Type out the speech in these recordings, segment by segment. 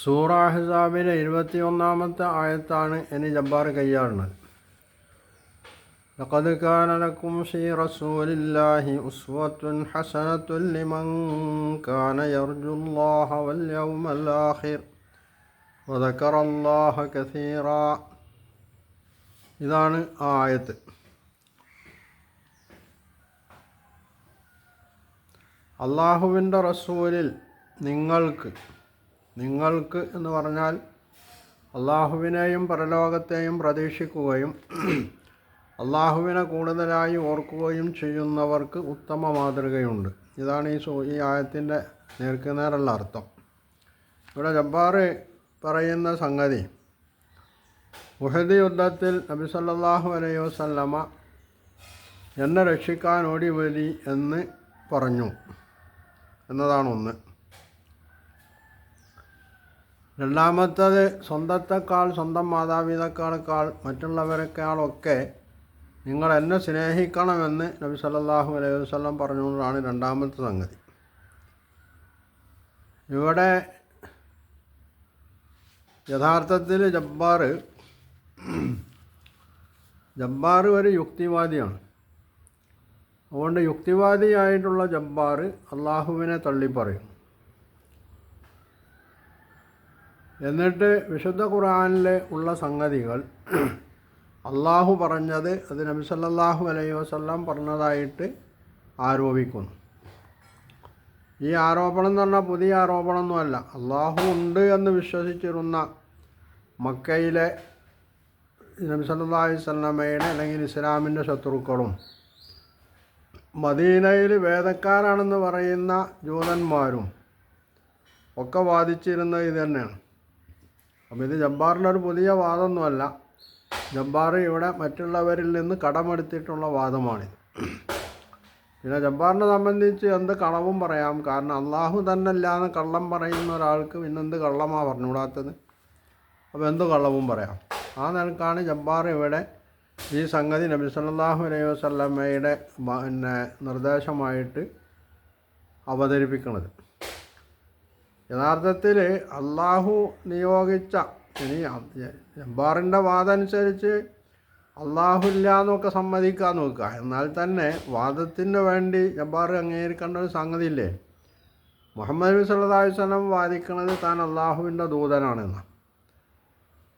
സൂറ അഹ്സാബിലെ 21-ാമത്തെ ആയത്താണ് ഇനി ജബ്ബാർ കയ്യാറുന്നത്. ലഖദ് കാന ലക്കും ഫീ റസൂലില്ലാഹി ഉസ്വത്തുൻ ഹസനത്തുൻ ലിമൻ കാന യർജുല്ലാഹ വൽ യൗമൽ ആഖിർ വദക്കറല്ലാഹ കസീറാ. ഇതാണ് ആ ആയത്ത്. അള്ളാഹുവിൻ്റെ റസൂലിൽ നിങ്ങൾക്ക് എന്ന് പറഞ്ഞാൽ അള്ളാഹുവിനെയും പരലോകത്തെയും പ്രതീക്ഷിക്കുകയും അള്ളാഹുവിനെ കൂടുതലായി ഓർക്കുകയും ചെയ്യുന്നവർക്ക് ഉത്തമ മാതൃകയുണ്ട്. ഇതാണ് ഈ ആയത്തിൻ്റെ നേർക്കുനേരുള്ള അർത്ഥം. ഇവിടെ ജബ്ബാർ പറയുന്ന സംഗതി, ഉഹദ് യുദ്ധത്തിൽ നബി സല്ലല്ലാഹു അലൈഹി വസല്ലമ എന്നെ രക്ഷിക്കാൻ ഓടി വരി എന്ന് പറഞ്ഞു എന്നതാണ് ഒന്ന്. രണ്ടാമത്തത്, സ്വന്തത്തെക്കാൾ, സ്വന്തം മാതാപിതാക്കളെക്കാൾ, മറ്റുള്ളവരെക്കാളൊക്കെ നിങ്ങൾ എന്നെ സ്നേഹിക്കണമെന്ന് നബി സല്ലല്ലാഹു അലൈഹി വസല്ലം പറഞ്ഞുകൊണ്ടാണ് രണ്ടാമത്തെ സംഗതി. ഇവിടെ യഥാർത്ഥത്തിൽ ജബ്ബാർ ഒരു യുക്തിവാദിയാണ്. അതുകൊണ്ട് യുക്തിവാദിയായിട്ടുള്ള ജബ്ബാർ അള്ളാഹുവിനെ തള്ളിപ്പറയും. എന്നിട്ട് വിശുദ്ധ ഖുർആനിൽ ഉള്ള സംഗതികൾ അള്ളാഹു പറഞ്ഞത് അത് നബി സല്ലല്ലാഹു അലൈഹി വസല്ലം പറഞ്ഞതായിട്ട് ആരോപിക്കുന്നു. ഈ ആരോപണം എന്ന് പറഞ്ഞാൽ പുതിയ ആരോപണമൊന്നുമല്ല. അള്ളാഹു ഉണ്ട് എന്ന് വിശ്വസിച്ചിരുന്ന മക്കയിലെ നബി സല്ലല്ലാഹു അലൈഹി വസല്ലമയുടെ അല്ലെങ്കിൽ ഇസ്ലാമിൻ്റെ ശത്രുക്കളും മദീനയിൽ വേദക്കാരാണെന്ന് പറയുന്ന ജൂതന്മാരും ഒക്കെ വാദിച്ചിരുന്നത് ഇത് തന്നെയാണ്. അപ്പോൾ ഇത് ജബ്ബാറിൻ്റെ ഒരു പുതിയ വാദമൊന്നുമല്ല. ജബ്ബാർ ഇവിടെ മറ്റുള്ളവരിൽ നിന്ന് കടമെടുത്തിട്ടുള്ള വാദമാണിത്. പിന്നെ ജബ്ബാറിനെ സംബന്ധിച്ച് എന്ത് കളവും പറയാം. കാരണം അള്ളാഹു തന്നെ അല്ലാന്ന് കള്ളം പറയുന്ന ഒരാൾക്ക് പിന്നെന്ത് കള്ളമാണ് പറഞ്ഞുകൂടാത്തത്? അപ്പോൾ എന്ത് കള്ളവും പറയാം. ആ നിലക്കാണ് ജബ്ബാർ ഇവിടെ ഈ സംഗതി നബി സല്ലല്ലാഹു അലൈഹി വസല്ലമയുടെ നിർദ്ദേശമായിട്ട് അവതരിപ്പിക്കുന്നത്. യഥാർത്ഥത്തിൽ അള്ളാഹു നിയോഗിച്ച, ഇനി ജബ്ബാറിൻ്റെ വാദം അനുസരിച്ച് അള്ളാഹു ഇല്ല എന്നൊക്കെ സമ്മതിക്കാൻ നോക്കുക. എന്നാൽ തന്നെ വാദത്തിന് വേണ്ടി ജബ്ബാർ അംഗീകരിക്കേണ്ട ഒരു സംഗതി ഇല്ലേ? മുഹമ്മദ് നബി സല്ലല്ലാഹു അലൈഹി വസല്ലം വാദിക്കുന്നത് താൻ അള്ളാഹുവിൻ്റെ ദൂതനാണെന്ന്.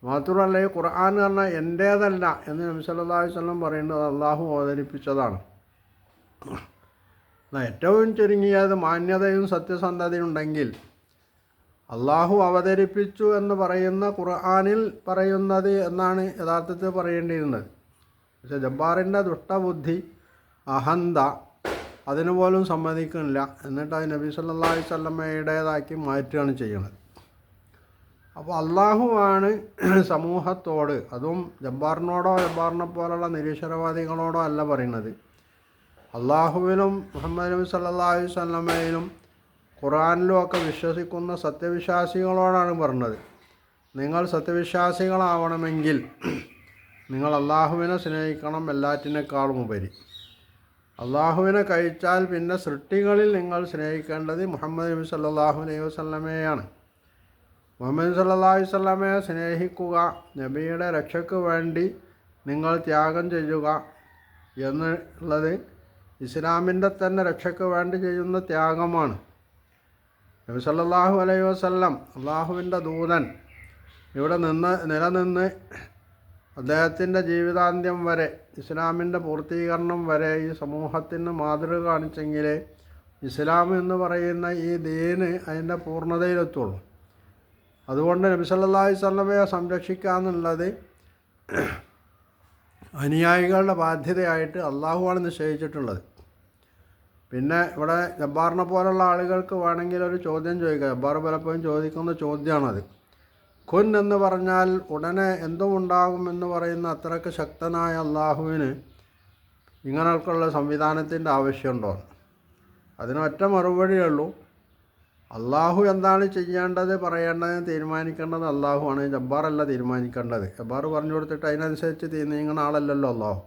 മാത്രമല്ല ഈ ഖുർആൻ പറഞ്ഞാൽ എൻ്റേതല്ല എന്ന് നബി സല്ലല്ലാഹു അലൈഹി വസല്ലം പറയുന്നത് അള്ളാഹു അവതരിപ്പിച്ചതാണ്. ഏറ്റവും ചുരുങ്ങിയത് മാന്യതയും സത്യസന്ധതയും ഉണ്ടെങ്കിൽ അള്ളാഹു അവതരിപ്പിച്ചു എന്ന് പറയുന്ന ഖുർആനിൽ പറയുന്നത് എന്നാണ് യഥാർത്ഥത്തിൽ പറയേണ്ടിയിരുന്നത്. പക്ഷേ ജബ്ബാറിൻ്റെ ദുഷ്ടബുദ്ധി, അഹന്ത അതിനുപോലും സമ്മതിക്കുന്നില്ല. എന്നിട്ട് അത് നബി സല്ലല്ലാഹു അലൈഹി വസല്ലമയുടേതാക്കി മാറ്റുകയാണ് ചെയ്യുന്നത്. അപ്പോൾ അള്ളാഹുവാണ് സമൂഹത്തോട്, അതും ജബ്ബാറിനോടോ ജബ്ബാറിനെ പോലുള്ള നിരീശ്വരവാദികളോടോ അല്ല പറയുന്നത്, അള്ളാഹുവിലും മുഹമ്മദ് നബി സല്ലല്ലാഹു അലൈഹി വസല്ലമയിലും ഖുർആനിലും ഒക്കെ വിശ്വസിക്കുന്ന സത്യവിശ്വാസികളോടാണ് പറഞ്ഞത്. നിങ്ങൾ സത്യവിശ്വാസികളാവണമെങ്കിൽ നിങ്ങൾ അള്ളാഹുവിനെ സ്നേഹിക്കണം എല്ലാറ്റിനേക്കാളും ഉപരി. അള്ളാഹുവിനെ കഴിച്ചാൽ പിന്നെ സൃഷ്ടികളിൽ നിങ്ങൾ സ്നേഹിക്കേണ്ടത് മുഹമ്മദ് നബി സല്ലല്ലാഹു അലൈഹി വസല്ലമയെയാണ്. മുഹമ്മദ് സല്ലല്ലാഹു അലൈഹി വസല്ലമയെ സ്നേഹിക്കുക, നബിയുടെ രക്ഷയ്ക്ക് വേണ്ടി നിങ്ങൾ ത്യാഗം ചെയ്യുക എന്നുള്ളത് ഇസ്ലാമിൻ്റെ തന്നെ രക്ഷയ്ക്ക് വേണ്ടി ചെയ്യുന്ന ത്യാഗമാണ്. നബി സല്ലല്ലാഹു അലൈഹി വസല്ലം അള്ളാഹുവിൻ്റെ ദൂതൻ ഇവിടെ നിലനിന്ന് അദ്ദേഹത്തിൻ്റെ ജീവിതാന്ത്യം വരെ, ഇസ്ലാമിൻ്റെ പൂർത്തീകരണം വരെ ഈ സമൂഹത്തിന് മാതൃക കാണിച്ചെങ്കിലേ ഇസ്ലാം എന്ന് പറയുന്ന ഈ ദീന് അതിൻ്റെ പൂർണ്ണതയിലെത്തുള്ളൂ. അതുകൊണ്ട് നബി സല്ലല്ലാഹു അലൈഹി വസല്ലമയെ സംരക്ഷിക്കുക എന്നുള്ളത് അനുയായികളുടെ ബാധ്യതയായിട്ട് അള്ളാഹുവാണ് നിശ്ചയിച്ചിട്ടുള്ളത്. പിന്നെ ഇവിടെ ജബ്ബാറിനെ പോലുള്ള ആളുകൾക്ക് വേണമെങ്കിൽ ഒരു ചോദ്യം ചോദിക്കുക. ജബ്ബാർ പലപ്പോഴും ചോദിക്കുന്ന ചോദ്യമാണത്. കുൻ എന്ന് പറഞ്ഞാൽ ഉടനെ എന്തും ഉണ്ടാകുമെന്ന് പറയുന്ന അത്രയ്ക്ക് ശക്തനായ അള്ളാഹുവിന് ഇങ്ങനെയൊക്കെയുള്ള സംവിധാനത്തിൻ്റെ ആവശ്യമുണ്ടോ? അതിനൊറ്റ മറുപടിയേ ഉള്ളൂ, അള്ളാഹു എന്താണ് ചെയ്യേണ്ടത്, പറയേണ്ടത്, തീരുമാനിക്കേണ്ടത് അള്ളാഹുവാണ്. ജബ്ബാറല്ല തീരുമാനിക്കേണ്ടത്. ജബ്ബാർ പറഞ്ഞു കൊടുത്തിട്ട് അതിനനുസരിച്ച് നീങ്ങുന്ന ആളല്ലല്ലോ അള്ളാഹു.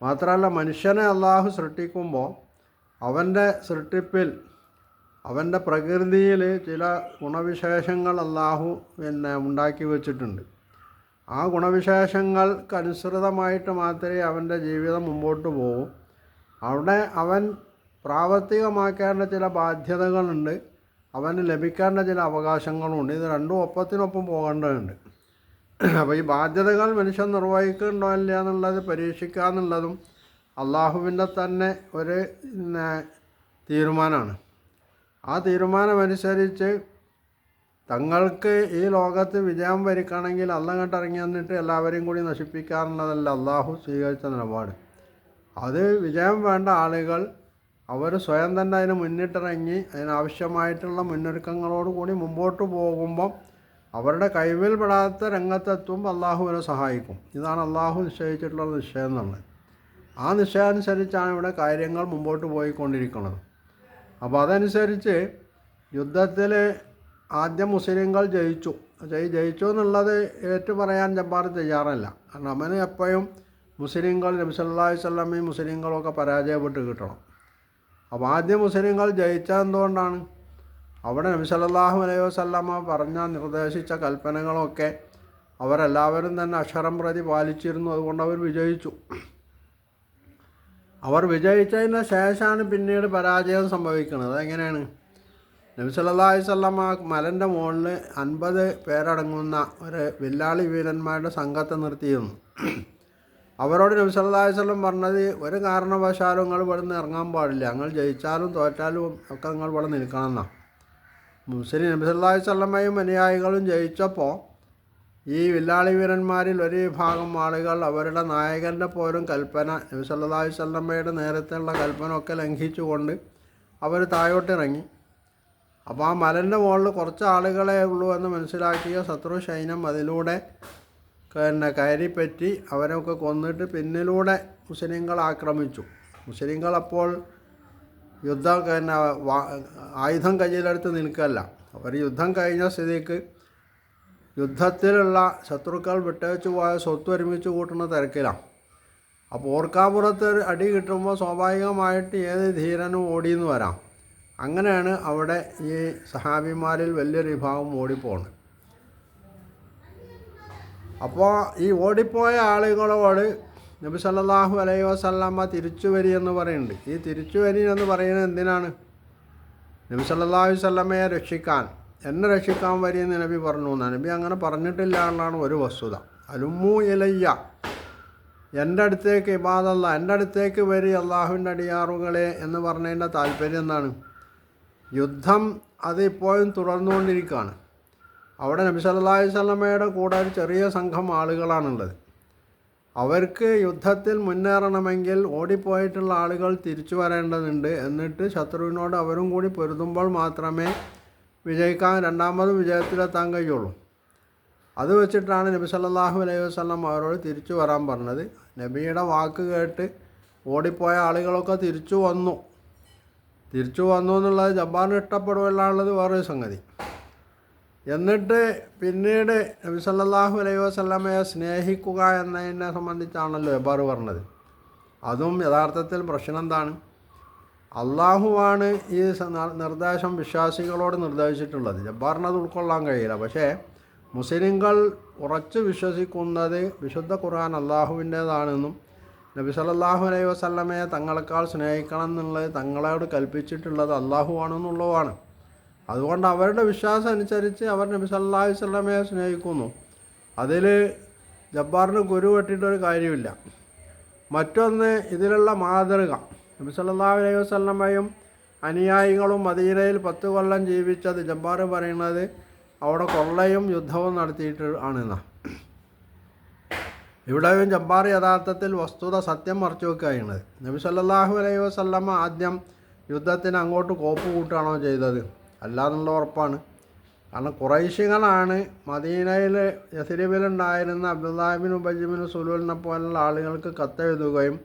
മാത്രമല്ല, മനുഷ്യനെ അള്ളാഹു സൃഷ്ടിക്കുമ്പോൾ അവൻ്റെ സൃഷ്ടിപ്പിൽ അവൻ്റെ പ്രകൃതിയിൽ ചില ഗുണവിശേഷങ്ങൾ അള്ളാഹു ഉണ്ടാക്കി വച്ചിട്ടുണ്ട്. ആ ഗുണവിശേഷങ്ങൾക്കനുസൃതമായിട്ട് മാത്രമേ അവൻ്റെ ജീവിതം മുമ്പോട്ട് പോകൂ. അവിടെ അവൻ പ്രാവർത്തികമാക്കേണ്ട ചില ബാധ്യതകളുണ്ട്, അവന് ലഭിക്കേണ്ട ചില അവകാശങ്ങളുണ്ട്. ഇത് രണ്ടും ഒപ്പത്തിനൊപ്പം പോകേണ്ടതുണ്ട്. അപ്പോൾ ഈ ബാധ്യതകൾ മനുഷ്യൻ നിർവഹിക്കുന്നുണ്ടോ ഇല്ല എന്നുള്ളത് പരീക്ഷിക്കുക എന്നുള്ളതും അള്ളാഹുവിൻ്റെ തന്നെ ഒരു തീരുമാനമാണ്. ആ തീരുമാനമനുസരിച്ച് തങ്ങൾക്ക് ഈ ലോകത്ത് വിജയം വരിക്കണമെങ്കിൽ അള്ളങ്ങോട്ട് ഇറങ്ങി വന്നിട്ട് എല്ലാവരെയും കൂടി നശിപ്പിക്കാറുള്ളതല്ല അള്ളാഹു സ്വീകരിച്ച നിലപാട്. അത് വിജയം വേണ്ട ആളുകൾ അവർ സ്വയം തന്നെ അതിന് മുന്നിട്ടിറങ്ങി അതിനാവശ്യമായിട്ടുള്ള മുന്നൊരുക്കങ്ങളോടുകൂടി മുമ്പോട്ട് പോകുമ്പം അവരുടെ കൈവിൽ പെടാത്ത രംഗത്തെത്തുമ്പോൾ അള്ളാഹു അവരെ സഹായിക്കും. ഇതാണ് അള്ളാഹു നിശ്ചയിച്ചിട്ടുള്ള നിശ്ചയം എന്നുള്ളത്. ആ നിശ്ചയം അനുസരിച്ചാണ് ഇവിടെ കാര്യങ്ങൾ മുമ്പോട്ട് പോയിക്കൊണ്ടിരിക്കുന്നത്. അപ്പോൾ അതനുസരിച്ച് യുദ്ധത്തിൽ ആദ്യം മുസ്ലിങ്ങൾ ജയിച്ചു എന്നുള്ളത് ഏറ്റു പറയാൻ ജബ്ബാർ തയ്യാറല്ല. കാരണം അവന് എപ്പോഴും മുസ്ലിങ്ങൾ നബി സല്ലല്ലാഹു അലൈഹി വസല്ലമയും മുസ്ലിങ്ങളൊക്കെ പരാജയപ്പെട്ട് കിട്ടണം. അപ്പോൾ ആദ്യം മുസ്ലിങ്ങൾ ജയിച്ചത് എന്തുകൊണ്ടാണ്? അവിടെ നബി സല്ലല്ലാഹു അലൈഹി വസല്ലമ നിർദ്ദേശിച്ച കൽപ്പനകളൊക്കെ അവരെല്ലാവരും തന്നെ അക്ഷരം പ്രതി പാലിച്ചിരുന്നു. അതുകൊണ്ട് അവർ വിജയിച്ചു. അവർ വിജയിച്ചതിന് ശേഷമാണ് പിന്നീട് പരാജയം സംഭവിക്കുന്നത്. അതെങ്ങനെയാണ്? നബി സല്ലല്ലാഹു അലൈഹി വസല്ലമ മലൻ്റെ മുകളിൽ 50 പേരടങ്ങുന്ന ഒരു വില്ലാളി വീരന്മാരുടെ സംഘത്തെ നിർത്തിയിരുന്നു. അവരോട് നബി സല്ലല്ലാഹു അലൈഹി വസല്ലം പറഞ്ഞത്, ഒരു കാരണവശാലും നിങ്ങൾ ഇവിടെ നിന്ന് ഇറങ്ങാൻ പാടില്ല, നിങ്ങൾ ജയിച്ചാലും തോറ്റാലും ഒക്കെ നിങ്ങൾ ഇവിടെ നിൽക്കണം എന്നാണ്. നബി സല്ലല്ലാഹു അലൈഹി വസല്ലമയും അനുയായികളും ജയിച്ചപ്പോൾ ഈ വില്ലാളി വീരന്മാരിൽ ഒരു വിഭാഗം ആളുകൾ അവരുടെ നായകൻ്റെ പോലും കൽപ്പന, നബി സല്ലല്ലാഹു അലൈഹി വസല്ലമയുടെ നേരത്തെയുള്ള കൽപ്പന ഒക്കെ ലംഘിച്ചുകൊണ്ട് അവർ താഴോട്ടിറങ്ങി. അപ്പോൾ ആ മലൻ്റെ മുകളിൽ കുറച്ച് ആളുകളെ ഉള്ളൂ എന്ന് മനസ്സിലാക്കിയ ശത്രു സൈന്യം അതിലൂടെ കയറിപ്പറ്റി അവരൊക്കെ കൊന്നിട്ട് പിന്നിലൂടെ മുസ്ലിങ്ങൾ ആക്രമിച്ചു. മുസ്ലിങ്ങൾ അപ്പോൾ ആയുധം കയ്യിലെടുത്ത് നിൽക്കല്ല. അവർ യുദ്ധം കഴിഞ്ഞ സ്ഥിതിക്ക് യുദ്ധത്തിലുള്ള ശത്രുക്കൾ വിട്ടേച്ചു പോയ സ്വത്ത് ഒരുമിച്ച് കൂട്ടുന്ന തിരക്കിലാണ്. അപ്പോൾ ഓർക്കാപ്പുറത്ത് അടി കിട്ടുമ്പോൾ സ്വാഭാവികമായിട്ട് ഏത് ധീരനും ഓടിയെന്ന് വരാം. അങ്ങനെയാണ് അവിടെ ഈ സഹാബിമാരിൽ വലിയൊരു വിഭാഗം ഓടിപ്പോണത്. അപ്പോൾ ഈ ഓടിപ്പോയ ആളുകളോട് നബി സല്ലല്ലാഹു അലൈഹി വസല്ലമ തിരിച്ചു വരി എന്ന് പറയുന്നുണ്ട്. ഈ തിരിച്ചു വരി എന്ന് പറയുന്നത് എന്തിനാണ്? നബി സല്ലല്ലാഹു അലൈഹി വസല്ലമയെ രക്ഷിക്കാൻ, എന്നെ രക്ഷിക്കാൻ വരിയെന്ന് നബി പറഞ്ഞു. നബി അങ്ങനെ പറഞ്ഞിട്ടില്ല എന്നാണ് ഒരു വസ്തുത. അലുമ്മു ഇലയ്യ, എൻ്റെ അടുത്തേക്ക് ഇബാദല്ല, എൻ്റെ അടുത്തേക്ക് വരി അള്ളാഹുവിൻ്റെ അടിയാറുകളെ എന്ന് പറഞ്ഞതിൻ്റെ താല്പര്യം എന്താണ്? യുദ്ധം അത് ഇപ്പോഴും തുടർന്നുകൊണ്ടിരിക്കുകയാണ്. അവിടെ നബി സല്ലല്ലാഹു അലൈഹി വസല്ലമയുടെ കൂടെ ഒരു ചെറിയ സംഘം ആളുകളാണുള്ളത്. അവർക്ക് യുദ്ധത്തിൽ മുന്നേറണമെങ്കിൽ ഓടിപ്പോയിട്ടുള്ള ആളുകൾ തിരിച്ചു വരേണ്ടതുണ്ട്. എന്നിട്ട് ശത്രുവിനോട് അവരും കൂടി പൊരുതുമ്പോൾ മാത്രമേ രണ്ടാമത് വിജയത്തിലെത്താൻ കഴിയുള്ളൂ. അത് വെച്ചിട്ടാണ് നബി സല്ലല്ലാഹു അലൈഹി വസല്ലം അവരോട് തിരിച്ചു വരാൻ പറഞ്ഞത്. നബിയുടെ വാക്ക് കേട്ട് ഓടിപ്പോയ ആളുകളൊക്കെ തിരിച്ചു വന്നു എന്നുള്ളത് ജബ്ബാറിന് ഇഷ്ടപ്പെടുകയുള്ളത് വേറൊരു സംഗതി. എന്നിട്ട് പിന്നീട് നബി സല്ലല്ലാഹു അലൈഹി വസല്ലമയെ സ്നേഹിക്കുക എന്നതിനെ സംബന്ധിച്ചാണല്ലോ ജബ്ബാർ പറഞ്ഞത്. അതും യഥാർത്ഥത്തിൽ പ്രശ്നം എന്താണ്? അള്ളാഹുവാണ് ഈ നിർദ്ദേശം വിശ്വാസികളോട് നിർദ്ദേശിച്ചിട്ടുള്ളത്. ജബ്ബാറിനത് ഉൾക്കൊള്ളാൻ കഴിയില്ല. പക്ഷേ മുസ്ലിങ്ങൾ ഉറച്ചു വിശ്വസിക്കുന്നത് വിശുദ്ധ ഖുർആൻ അള്ളാഹുവിൻ്റേതാണെന്നും നബി സല്ലല്ലാഹു അലൈഹി വസല്ലമയെ തങ്ങളെക്കാൾ സ്നേഹിക്കണം എന്നുള്ളത് തങ്ങളോട് കൽപ്പിച്ചിട്ടുള്ളത് അള്ളാഹുവാണെന്നുള്ളതാണ്. അതുകൊണ്ട് അവരുടെ വിശ്വാസം അനുസരിച്ച് അവർ നബി സല്ലല്ലാഹു അലൈഹി വസല്ലമയെ സ്നേഹിക്കുന്നു. അതിൽ ജബ്ബാറിന് കുരു വെട്ടിയിട്ടൊരു കാര്യമില്ല. മറ്റൊന്ന്, ഇതിലുള്ള മാതൃക, നബി സല്ലല്ലാഹു അലൈഹി വസല്ലമയും അനുയായികളും മദീനയിൽ 10 കൊല്ലം ജീവിച്ചത് ജബ്ബാർ പറയുന്നത് അവിടെ കൊള്ളയും യുദ്ധവും നടത്തിയിട്ട് ആണെന്നാണ്. ഇവിടെയും ജബ്ബാർ യഥാർത്ഥത്തിൽ വസ്തുത സത്യം മറച്ചു വെക്കുകയാണ്. നബി സല്ലല്ലാഹു അലൈഹി വസല്ലമ ആദ്യം യുദ്ധത്തിന് അങ്ങോട്ട് കോപ്പ് കൂട്ടുകയാണോ ചെയ്തത്? അല്ലാന്നുള്ള ഉറപ്പാണ്. കാരണം ഖുറൈശികളാണ് മദീനയിൽ യസ്രിബിലുണ്ടായിരുന്ന അബ്ദുല്ലാഹി ഇബ്നു ഉബയ്യ് ഇബ്നു സുലൂലിനെ പോലുള്ള ആളുകൾക്ക് കത്തെഴുതുകയും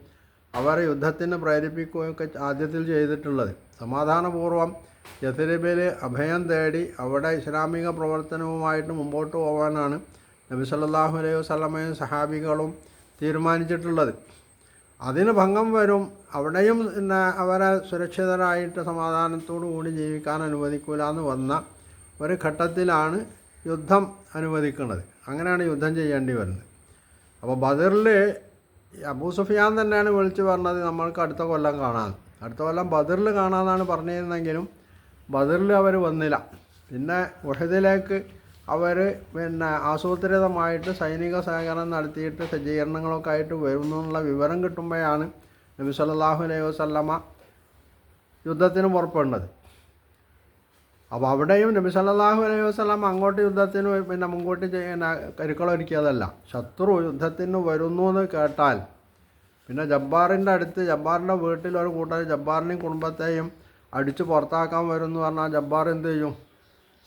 അവരെ യുദ്ധത്തിന് പ്രേരിപ്പിക്കുകയൊക്കെ ആദ്യത്തിൽ ചെയ്തിട്ടുള്ളത്. സമാധാനപൂർവ്വം യസ്രിബിൽ അഭയം തേടി അവിടെ ഇസ്ലാമിക പ്രവർത്തനവുമായിട്ട് മുമ്പോട്ട് പോകാനാണ് നബി സല്ലല്ലാഹു അലൈഹി വസല്ലമയും സഹാബികളും തീരുമാനിച്ചിട്ടുള്ളത്. അതിന് ഭംഗം വരും. അവിടെയും പിന്നെ അവരെ സുരക്ഷിതരായിട്ട് സമാധാനത്തോടു കൂടി ജീവിക്കാൻ അനുവദിക്കില്ല എന്ന് വന്ന ഒരു ഘട്ടത്തിലാണ് യുദ്ധം അനുവദിക്കുന്നത്. അങ്ങനെയാണ് യുദ്ധം ചെയ്യേണ്ടി വരുന്നത്. അപ്പോൾ ബദറിൽ അബൂ സുഫിയാൻ തന്നെയാണ് വിളിച്ച് പറഞ്ഞത് നമ്മൾക്ക് അടുത്ത കൊല്ലം കാണാൻ. അടുത്ത കൊല്ലം ബദറിൽ കാണാമെന്നാണ് പറഞ്ഞിരുന്നെങ്കിലും ബദറിൽ അവർ വന്നില്ല. പിന്നെ ഉഹദിലേക്ക് അവർ പിന്നെ ആസൂത്രിതമായിട്ട് സൈനിക സഹകരണം നടത്തിയിട്ട് സജ്ജീകരണങ്ങളൊക്കെ ആയിട്ട് വരുന്നുള്ള വിവരം കിട്ടുമ്പോഴാണ് നബി സല്ലല്ലാഹു അലൈഹി വസല്ലമ യുദ്ധത്തിന് പുറപ്പെടുന്നത്. അപ്പോൾ അവിടെയും നബി സല്ലല്ലാഹു അലൈഹി വസല്ലമ അങ്ങോട്ട് യുദ്ധത്തിന് പിന്നെ മുൻകൂട്ടി കരുക്കളൊരുക്കിയതല്ല. ശത്രു യുദ്ധത്തിന് വരുന്നു എന്ന് കേട്ടാൽ പിന്നെ ജബ്ബാറിൻ്റെ അടുത്ത് ജബ്ബാറിൻ്റെ വീട്ടിൽ ഒരു കൂട്ടർ ജബ്ബാറിനെയും കുടുംബത്തെയും അടിച്ച് പുറത്താക്കാൻ വരുമെന്ന് പറഞ്ഞാൽ ജബ്ബാർ എന്ത് ചെയ്യും?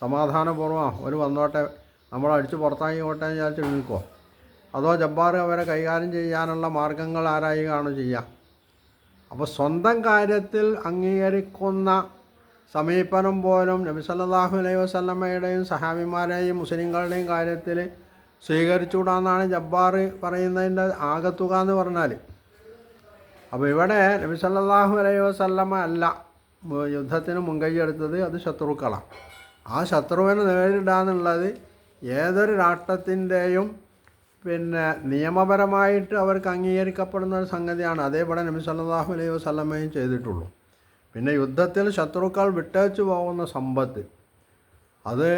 സമാധാനപൂർവ്വം ഒരു വന്നോട്ടെ, നമ്മൾ അടിച്ച് പുറത്താക്കിക്കോട്ടെ എന്ന് വിചാരിച്ച് നിൽക്കുമോ? അതോ ജബ്ബാർ അവരെ കൈകാര്യം ചെയ്യാനുള്ള മാർഗങ്ങൾ ആരായിക്കാണ് ചെയ്യുക? അപ്പോൾ സ്വന്തം കാര്യത്തിൽ അംഗീകരിക്കുന്ന സമീപനം പോലും നബി സല്ലല്ലാഹു അലൈഹി വസല്ലമയുടെയും സഹാബിമാരെയും മുസ്ലിങ്ങളുടെയും കാര്യത്തിൽ സ്വീകരിച്ചുകൂടാന്നാണ് ജബ്ബാർ പറയുന്നതിൻ്റെ ആകത്തുക എന്ന് പറഞ്ഞാൽ. അപ്പോൾ ഇവിടെ നബി സല്ലല്ലാഹു അലൈഹി വസല്ലമ അല്ല യുദ്ധത്തിന് മുൻകൈയ്യെടുത്തത്, അത് ശത്രുക്കളാണ്. ആ ശത്രുവിനെ നേരിടാന്നുള്ളത് ഏതൊരു രാഷ്ട്രത്തിൻ്റെയും പിന്നെ നിയമപരമായിട്ട് അവർക്ക് അംഗീകരിക്കപ്പെടുന്ന ഒരു സംഗതിയാണ്. അതേപോലെ നബി സല്ലല്ലാഹു അലൈഹി വസല്ലമയും ചെയ്തിട്ടുള്ളൂ. പിന്നെ യുദ്ധത്തിൽ ശത്രുക്കൾ വിട്ടേച്ചു പോകുന്ന സമ്പത്ത് അത്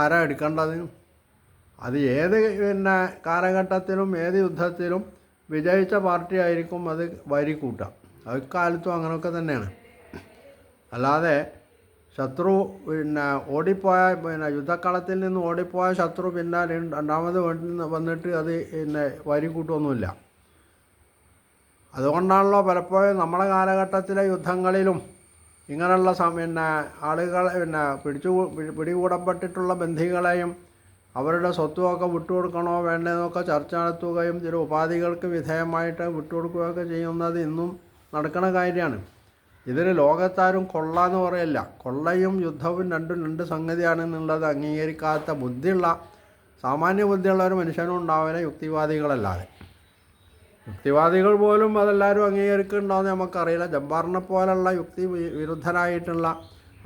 ആരാ എടുക്കേണ്ടത്? അത് ഏത് പിന്നെ കാലഘട്ടത്തിലും ഏത് യുദ്ധത്തിലും വിജയിച്ച പാർട്ടി ആയിരിക്കും അത് വാരിക്കൂട്ടുക. അക്കാലത്തും അങ്ങനെയൊക്കെ തന്നെയാണ്. അല്ലാതെ ശത്രു പിന്നെ ഓടിപ്പോയ പിന്നെ യുദ്ധക്കളത്തിൽ നിന്ന് ഓടിപ്പോയ ശത്രു പിന്നെ രണ്ടാമത് വന്നിട്ട് അത് പിന്നെ വാരിക്കൂട്ടൊന്നുമില്ല. അതുകൊണ്ടാണല്ലോ പലപ്പോഴും നമ്മുടെ കാലഘട്ടത്തിലെ യുദ്ധങ്ങളിലും ഇങ്ങനെയുള്ള പിന്നെ ആളുകൾ പിന്നെ പിടികൂടപ്പെട്ടിട്ടുള്ള ബന്ധികളെയും അവരുടെ സ്വത്തുമൊക്കെ വിട്ടുകൊടുക്കണോ വേണ്ടതെന്നൊക്കെ ചർച്ച നടത്തുകയും ചില ഉപാധികൾക്ക് വിധേയമായിട്ട് വിട്ടുകൊടുക്കുകയൊക്കെ ചെയ്യുന്നത് ഇന്നും നടക്കുന്ന കാര്യമാണ്. ഇതിൽ ലോകത്താരും കൊള്ള എന്ന് പറയില്ല. കൊള്ളയും യുദ്ധവും രണ്ട് സംഗതിയാണെന്നുള്ളത് അംഗീകരിക്കാത്ത ബുദ്ധിയുള്ള സാമാന്യ ബുദ്ധിയുള്ള ഒരു മനുഷ്യനും ഉണ്ടാവില്ല, യുക്തിവാദികളല്ലാതെ. യുക്തിവാദികൾ പോലും അതെല്ലാവരും അംഗീകരിക്കുന്നുണ്ടോയെന്ന് നമുക്കറിയില്ല. ജബ്ബാറിനെ പോലുള്ള യുക്തി വിരുദ്ധരായിട്ടുള്ള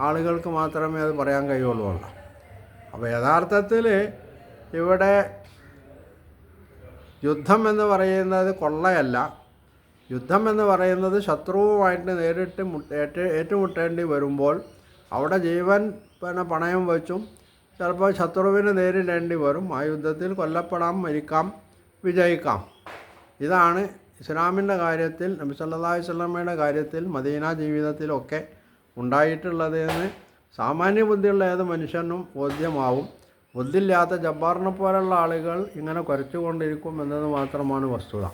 ആളുകൾക്ക് മാത്രമേ അത് പറയാൻ കഴിയുള്ളൂ. അപ്പോൾ യഥാർത്ഥത്തിൽ ഇവിടെ യുദ്ധം എന്ന് പറയുന്നത് കൊള്ളയല്ല. യുദ്ധം എന്ന് പറയുന്നത് ശത്രുവുമായിട്ട് നേരിട്ട് ഏറ്റുമുട്ടേണ്ടി വരുമ്പോൾ അവിടെ ജീവൻ പിന്നെ പണയം വെച്ചും ചിലപ്പോൾ ശത്രുവിന് നേരിടേണ്ടി വരും. ആ യുദ്ധത്തിൽ കൊല്ലപ്പെടാം, മരിക്കാം, വിജയിക്കാം. ഇതാണ് ഇസ്ലാമിൻ്റെ കാര്യത്തിൽ നബി സല്ലല്ലാഹു അലൈഹി വസല്ലമയുടെ കാര്യത്തിൽ മദീന ജീവിതത്തിലൊക്കെ ഉണ്ടായിട്ടുള്ളത് എന്ന് സാമാന്യ ബുദ്ധിയുള്ള ഏത് മനുഷ്യനും ബോധ്യമാവും. ബുദ്ധിയില്ലാത്ത ജബ്ബാറിനെ പോലുള്ള ആളുകൾ ഇങ്ങനെ കുരച്ചുകൊണ്ടിരിക്കും എന്നത് മാത്രമാണ് വസ്തുത.